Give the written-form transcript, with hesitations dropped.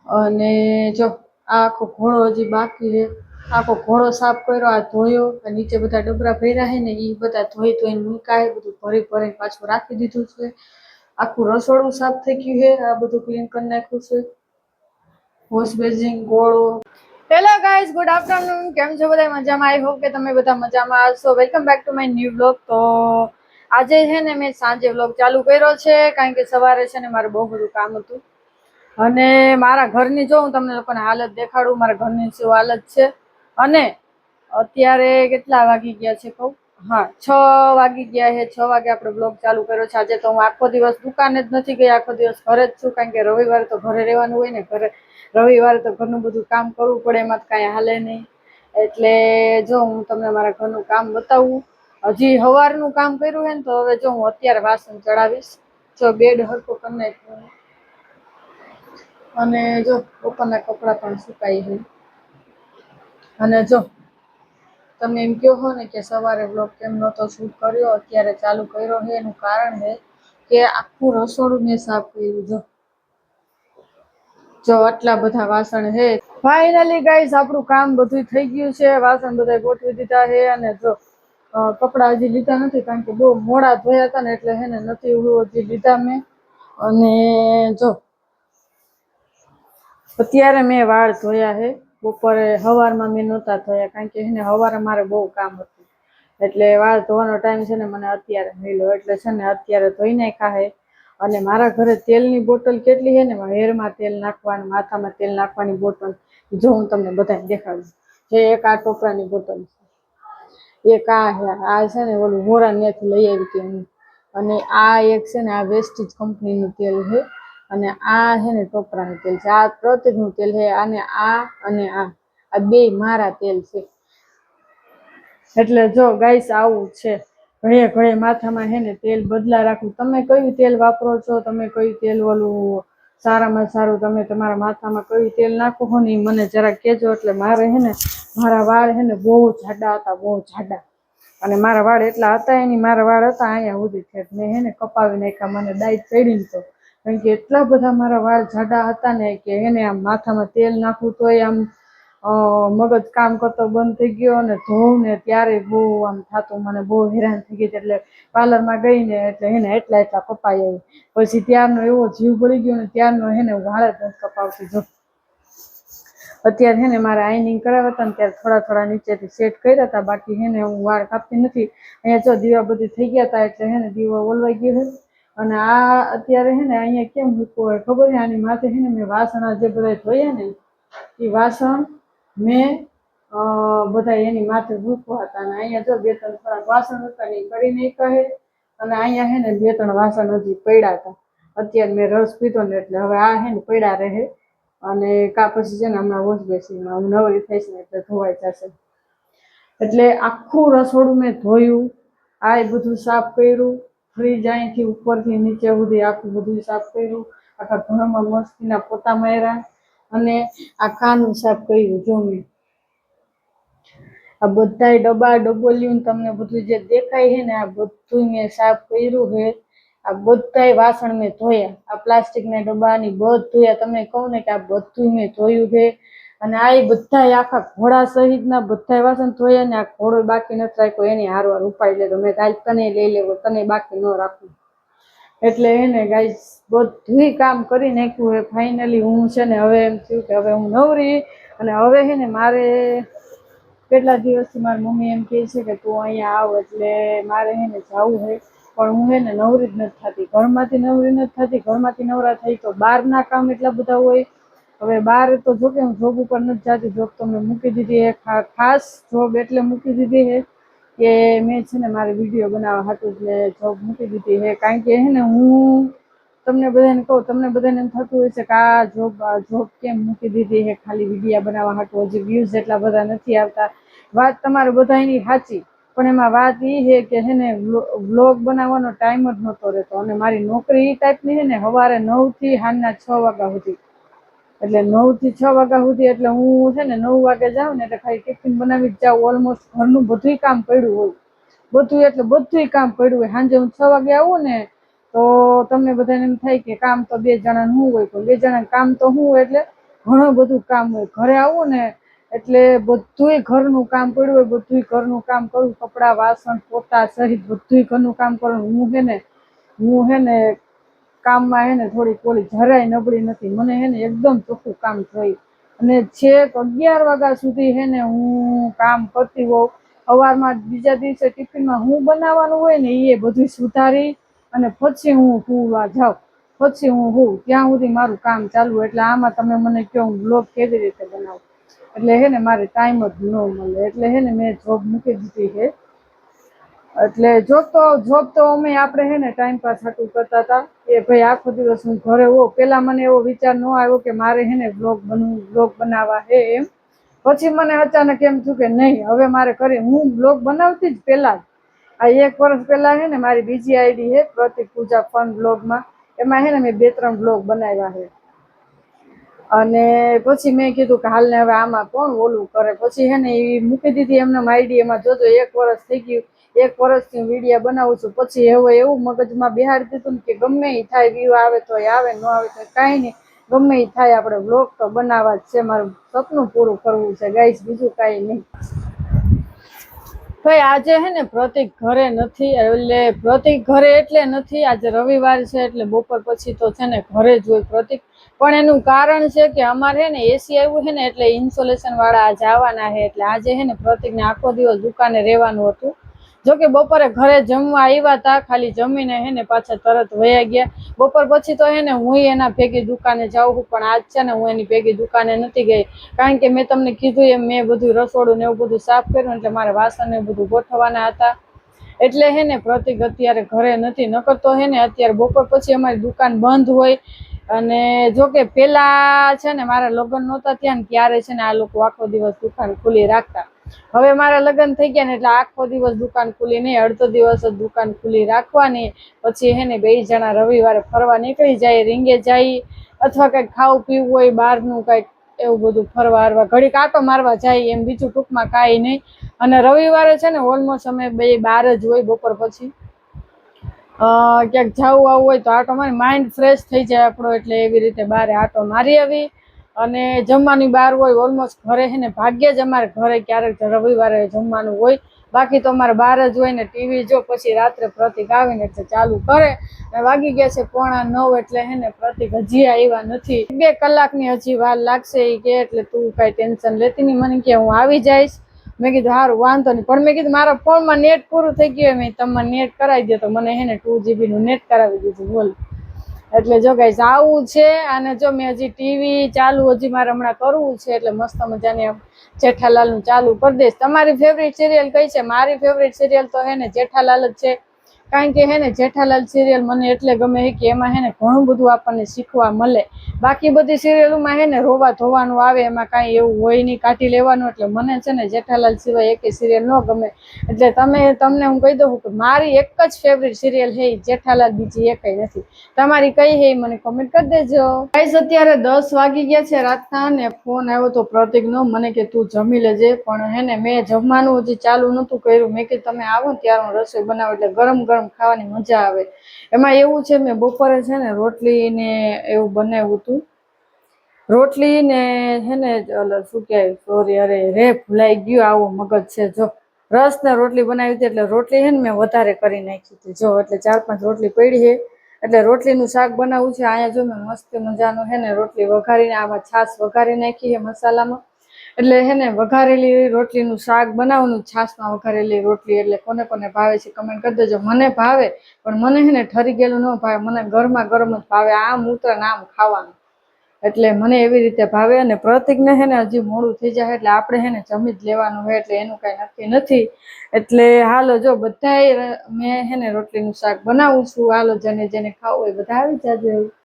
અને જો આ આખો ઘોડો હજી બાકી છે, આખો ઘોડો સાફ કર્યો, આ ધોયો, નીચે બધા ડબરા ભર્યા છે ને એ બધા ધોઈ ધોઈને મૂકાય, બધું ભરી ભરીને પાછું રાખી દીધું છે। આખું રસોડું સાફ થઈ ગયું છે, આ બધું ક્લીન કરી નાખ્યું છે, વોશ બેસિન, ગોળો। હેલો ગાઈઝ, ગુડ આફ્ટરનૂન, કેમ છો બધા? મજામાં? આઈ હોપ કે તમે બધા મજામાં હશો। Welcome back to my new blog. તો આજે છે ને મેં સાંજે બ્લોગ ચાલુ કર્યો છે, કારણ કે સવારે છે ને મારે બહુ બધું કામ હતું અને મારા ઘરની જો હું તમને લોકોને હાલત દેખાડું, મારા ઘરની શું હાલત છે। અને અત્યારે કેટલા વાગી ગયા છે કહું? હા, 6 વાગી ગયા છે। 6 વાગે આપણે બ્લોગ ચાલુ કર્યો છે। આજે તો હું આખો દિવસ દુકાને જ નથી ગઈ, આખો દિવસ ઘરે જ છું, કારણ કે રવિવારે તો ઘરે રહેવાનું હોય ને, ઘરે રવિવારે તો ઘરનું બધું કામ કરવું પડે, એમાં તો કાંઈ હાલે નહીં। એટલે જો હું તમને મારા ઘરનું કામ બતાવું। હજી સવારનું કામ કર્યું છે ને, તો હવે જો હું અત્યારે વાસણ ચડાવીશ। જો બેડ હરખો કરી નાખ્યો અને જો ઉપરના કપડાં પણ સુકાઈ છે। અને જો તમે એમ કહો છો ને કે સવારે બ્લોગ કેમ નહોતો શૂટ કર્યો, અત્યારે ચાલુ કર્યો છે, એનું કારણ છે કે આખું રસોડું મેં સાફ કર્યું। જો આટલા બધા વાસણ છે। ફાઇનલી ગાઈસ આપણું કામ બધું થઈ ગયું છે, વાસણ બધા ગોઠવી દીધા છે। અને જો કપડાં હજી લીધા નથી, કારણ કે બહુ મોડા ધોયા હતા ને, એટલે હે ને નથી હજી લીધા મેં। અને જો અત્યારે મેં વાળ ધોયા છે, બપોરે સવારમાં મેં નહોતા ધોયા, કારણ કે એને સવારે મારે બહુ કામ હતું, એટલે વાળ ધોવાનો ટાઈમ છે ને મને અત્યારે મળ્યો, એટલે છે ને અત્યારે ધોઈ નાખ્યા છે। અને મારા ઘરે તેલની બોટલ કેટલી છે ને, હેરમાં તેલ નાખવાનું, માથામાં તેલ નાખવાની બોટલ, જો હું તમને બધાને દેખાડું। જે એક આ ટોપરાની બોટલ છે, એક આ છે ને ઓલું મોરા ત્યાંથી લઈ આવી હતી હું, અને આ એક છે ને આ વેસ્ટીજ કંપનીનું તેલ છે, અને આ છે ને ટોપરાનું તેલ છે, આ પ્રતિકનું તેલ છે। અને આ બે મારા તેલ છે। એટલે જો ગાઈસ આવું છે, ઘડીએ ઘડીએ માથામાં છે ને તેલ બદલા રાખવું। તમે કયું તેલ વાપરો છો? તમે કયું તેલ ઓલું સારામાં સારું તમે તમારા માથામાં કયું તેલ નાખો છો ને એ મને જરા કહેજો। એટલે મારે છે ને મારા વાળ છે ને બહુ જાડા હતા, બહુ જાડા, અને મારા વાળ એટલા હતા એની, મારા વાળ હતા અહીંયા સુધી છે, મેં છે ને કપાવી નાખ્યા, મને ડાઈટ પડી ને તો, કારણ કે એટલા બધા મારા વાળ જાડા હતા ને કે એને આમ માથામાં તેલ નાખવું તોય આમ મગજ કામ કરતો બંધ થઈ ગયો, અને ધોવું ને ત્યારે બહુ આમ થતું, મને બહુ હેરાન થઈ ગઈ। એટલે પાર્લરમાં ગઈ ને એટલે એને એટલા કપાઈ આવી, પછી ત્યારનો એવો જીવ પડી ગયો ને, ત્યારનો એને વાળ જ નથી કપાવતી। જો અત્યારે છે ને મારે આઈનિંગ કરાવ્યા હતા ને, ત્યારે થોડા થોડા નીચેથી સેટ કર્યા હતા, બાકી છે ને હું વાળ કાપતી નથી। અહીંયા જો દીવા બધી થઈ ગયા હતા, એટલે છે ને દીવા ઓલવાઈ ગયો છે। અને આ અત્યારે છે ને અહીંયા કેમ મૂકવું હોય ખબર છે? આની માથે છે ને મેં વાસણ જે બધા ધોયા ને એ વાસણ મેં બધા એની માથે મૂકવા હતા, અને અહીંયા જો 2-3 થોડાક વાસણ હતા ને કરી નાખ્યા છે। અને અહીંયા છે ને 2-3 વાસણ હજી પડ્યા હતા, અત્યારે મેં રસ પીધો ને એટલે હવે આ છે ને પડ્યા રહે, અને કા પછી છે ને હમણાં વોશ બેસીનમાં હું નવરી થઈશ ને એટલે ધોવાઈ જશે। એટલે આખું રસોડું મેં ધોયું, આ બધું સાફ કર્યું, ફ્રીજ અહીંથી ઉપરથી નીચે સુધી આખું બધું સાફ કર્યું, આખા ઘરમાં મસ્તીના પોતા માર્યા, અને આ ખાનું સાફ કર્યું। જો મેં આ બધાય ડબ્બા ડબોલિયું તમને બધું જે દેખાય છે ને, આ બધું મેં સાફ કર્યું છે। આ બધાય વાસણ મેં ધોયા, આ પ્લાસ્ટિકના ડબ્બાની બધું તમને કહું ને કે આ બધું મેં ધોયું છે। અને આ બધાય આખા ઘોડા સહિતના બધાય વાસણ ધોયા ને, આ ઘોડો બાકી નથી રાખ્યો, એની હારવાર ઉપાડી લેતો મેં, કાલ તને લઈ લેવો, તને બાકી ન રાખું। એટલે એને ગાઈસ બધું કામ કરી નાખ્યું છે। ફાઇનલી હું છે ને હવે એમ થયું કે હવે હું નવરી, અને હવે છે ને મારે કેટલા દિવસથી મારી મમ્મી એમ કહે છે કે તું અહીંયા આવ, એટલે મારે છે ને જવું છે, પણ હું છે ને નવરી જ નથી થતી, ઘરમાંથી નવરી નથી થતી। ઘરમાંથી નવરા થઈ તો બહારના કામ એટલા બધા હોય। હવે બહાર તો જોકે હું જોબ ઉપર નથી જતી, જોબ તો મેં મૂકી દીધી છે, ખાસ જોબ એટલે મૂકી દીધી છે કે મેં છે ને મારી વિડીયો બનાવવા હતું એટલે જોબ મૂકી દીધી છે। કારણ કે છે ને હું તમને બધાને કહું, તમને બધાને એમ થતું હોય છે કે આ જોબ કેમ મૂકી દીધી છે, ખાલી વિડીયો બનાવવા હતું, હજી વ્યૂઝ એટલા બધા નથી આવતા। વાત તમારે બધાની સાચી, પણ એમાં વાત એ છે કે છે ને વ્લોગ બનાવવાનો ટાઈમ જ નહોતો રહેતો, અને મારી નોકરી એ ટાઈપની છે ને સવારે 9 થી સાંજના 6 વાગ્યા સુધી, એટલે 9 થી 6 વાગ્યા સુધી, એટલે હું છે ને 9 વાગે જાઉં ને એટલે ખાલી ટિફિન બનાવી જ જાઉં, ઓલમોસ્ટ ઘરનું બધું કામ પડ્યું હોય, બધું એટલે બધું કામ પડ્યું હોય। સાંજે હું 6 વાગે આવું ને તો તમને બધાને એમ થાય કે કામ તો 2 જણાનું શું હોય, પણ 2 જણાનું કામ તો શું હોય, એટલે ઘણું બધું કામ હોય. ઘરે આવું ને એટલે બધુંય ઘરનું કામ પડ્યું હોય, બધુંય ઘરનું કામ કરું, કપડાં વાસણ પોતા સહિત બધુંય ઘરનું કામ કરું. હું હે ને કામમાં હે ને થોડીક ઓલી જરાય નબળી નથી. મને હે ને એકદમ ચોખ્ખું કામ જોઈએ. અને છેક 11 વાગ્યા સુધી હે ને હું કામ કરતી હોઉં. સવારમાં બીજા દિવસે ટિફિનમાં હું બનાવવાનું હોય ને એ બધું સુધારી અને પછી હું સુવા જાઉં. પછી હું ત્યાં સુધી મારું કામ ચાલુ. એટલે આમાં તમે મને કહો હું બ્લોગ કેવી રીતે બનાવું? એટલે હે ને મારે ટાઈમ જ ન મળે. એટલે હે ને મેં જોબ મૂકી દીધી છે. એટલે જોબ તો અમે આપણે હે ને ટાઈમ પાસ હાટું કરતા હતા. એ ભાઈ આખો દિવસ હું ઘરે હોઉં. પેલા મને એવો વિચાર ન આવ્યો કે મારે હે ને બ્લોગ બનાવવા હે એમ. પછી મને અચાનક એમ થયું કે નહીં, હવે મારે હું બ્લોગ બનાવતી જ પેલા જ. આ 1 વર્ષ પહેલા હે ને મારી બીજી આઈડી હે પ્રતિક પૂજા ફન બ્લોગમાં. એમાં હે ને મેં 2-3 બ્લોગ બનાવ્યા છે. અને પછી મેં કીધું કે હાલ ને હવે આમાં કોણ ઓલું કરે. પછી હે ને એ મૂકી દીધી એમને આઈડી. એમાં જોજો 1 વર્ષ થઈ ગયું. 1 વર્ષથી વિડીયો બનાવું છું. પછી હવે એવું મગજમાં બેહાડી દીધું ને કે ગમે એ થાય, વ્યૂ આવે તો આવે, ન આવે તો કાંઈ નહીં, ગમે એ થાય આપણે બ્લોગ તો બનાવવા જ છે. મારું સપનું પૂરું કરવું છે ગાઈસ, બીજું કાંઈ નહીં. ભાઈ આજે હે ને પ્રતિક ઘરે નથી. એટલે પ્રતિક ઘરે એટલે નથી, આજે રવિવાર છે એટલે બપોર પછી તો છે ને ઘરે જ હોય પ્રતિક. પણ એનું કારણ છે કે અમારે હે ને એસી આવ્યું છે ને એટલે ઇન્સ્ટોલેશન વાળા આજે આવવાના છે. એટલે આજે હે ને પ્રતિકને આખો દિવસ દુકાને રહેવાનું હતું. જોકે બપોરે ઘરે જમવા આવ્યા હતા, ખાલી જમીને હે ને પાછા તરત વયા ગયા. બપોર પછી તો હે ને હું એના ભેગી દુકાને જાઉં છું, પણ આજ છે ને હું એની ભેગી દુકાને નથી ગઈ. કારણ કે મેં તમને કીધું એમ મેં બધું રસોડું ને એવું બધું સાફ કર્યું. એટલે મારે વાસણ ને બધું ગોઠવવાના હતા. એટલે હે ને પ્રતિક અત્યારે ઘરે નથી. નકર તો હે ને અત્યારે બપોર પછી અમારી દુકાન બંધ હોય. અને જોકે પેલા છે ને મારા લગ્ન નહોતા થયા ને ત્યારે છે ને આ લોકો આખો દિવસ દુકાન ખુલ્લી રાખતા. હવે મારા લગ્ન થઈ ગયા ને એટલે આખો દિવસ દુકાન ખુલ્લી નહીં, અડધો દિવસ જ દુકાન ખુલ્લી રાખવાની. પછી હે ને 2 જણા રવિવારે ફરવા નીકળી જાય, રીંગે જાય, અથવા કંઈક ખાવું પીવું હોય બહારનું કંઈક એવું બધું ફરવા હરવા ઘડીક આટો મારવા જાય એમ, બીજું ટૂંકમાં કાંઈ નહીં. અને રવિવારે છે ને ઓલમોસ્ટ અમે બે બહાર જ હોય બપોર પછી. ક્યાંક જવું આવું હોય તો આટો મારી માઇન્ડ ફ્રેશ થઈ જાય આપણો. એટલે એવી રીતે બહાર આટો મારી આવી. અને જમવાની બહાર હોય ઓલમોસ્ટ. ઘરે છે ને ભાગ્યે જ અમારે ઘરે ક્યારેક રવિવારે જમવાનું હોય. બાકી તો અમારે બહાર જ હોય ને ટીવી જો. પછી રાત્રે પ્રતિક આવીને એટલે ચાલુ કરે. વાગી ગયા છે 8:45 એટલે હે ને પ્રતિક હજી આવ્યા નથી. 2 કલાકની હજી વાર લાગશે એ કે. એટલે તું કાંઈ ટેન્શન લેતી નહીં. મને કે હું આવી જઈશ. મેં કીધું સારું વાંધો નહીં. પણ મેં કીધું મારા ફોનમાં નેટ પૂરું થઈ ગયું. મેં તમારે નેટ કરાવી દો. તો મને હે ને 2 GB નું નેટ કરાવી દીધું. બોલ. એટલે જો ગાઈસ આવું છે. અને જો મેં હજી ટીવી ચાલુ હજી મારે હમણાં કરવું છે. એટલે મસ્ત મજાની જેઠાલાલ નું ચાલુ કરી દઈશ. તમારી ફેવરિટ સિરિયલ કઈ છે? મારી ફેવરિટ સિરિયલ તો હે ને જેઠાલાલ જ છે. કારણ કે હે ને જેઠાલાલ સિરિયલ મને એટલે ગમે કે એમાં હે ને ઘણું બધું આપણને શીખવા મળે. બાકી બધી સિરિયલોમાં હે ને રોવા ધોવાનું આવે, એમાં કાંઈ એવું હોય નહીં, કાઢી લેવાનું. એટલે મને છે ને જેઠાલાલ સિવાય એકે સિરિયલ ન ગમે. એટલે તમને હું કહી દઉં કે મારી એક જ ફેવરિટ સિરિયલ છે જેઠાલાલ, બીજી એકય નથી. તમારી કઈ છે મને કમેન્ટ કરી દેજો. ગાઈસ અત્યારે 10 વાગી ગયા છે રાતના ને ફોન આવ્યો તો પ્રતિકનો. મને કે તું જમી લેજે. પણ હે ને મેં જમવાનું હજી ચાલુ નહોતું કર્યું. મેં કીધું તમે આવો ને ત્યારે હું રસોઈ બનાવું એટલે ગરમ ગરમ ખાવાની મજા આવે. એમાં એવું છે મેં બપોરે છે ને રોટલી ને એવું બનાવ્યું હતું. રોટલી ને હે ને શું કહેવાય, સોરી, અરે રે ભૂલાઈ ગયું, આવો મગજ છે. જો રસ ને રોટલી બનાવી હતી. એટલે રોટલી હે ને મેં વધારે કરી નાખી હતી. જો એટલે 4-5 રોટલી પડી છે. એટલે રોટલીનું શાક બનાવવું છે. અહીંયા જો મેં મસ્ત મજાનું હે ને રોટલી વઘારીને આમાં છાશ વઘારી નાખી છે મસાલામાં. એટલે હે ને વઘારેલી રોટલીનું શાક બનાવવાનું, છાશમાં વઘારેલી રોટલી. એટલે કોને કોને ભાવે છે કમેન્ટ કરી દેજો. મને ભાવે, પણ મને હે ને ઠરી ગયેલું ન ભાવે. મને ગરમા ગરમ જ ભાવે. આમ ઉતરે ને આમ ખાવાનું. એટલે મને એવી રીતે ભાવે. અને પ્રતિકને હે ને હજી મોડું થઈ જાય એટલે આપણે હે ને જમી જ લેવાનું હોય. એટલે એનું કાંઈ નક્કી નથી. એટલે હાલો જો બધાય મેં હે ને રોટલીનું શાક બનાવું છું. હાલો જેને જેને ખાવું હોય બધા આવી જાજો.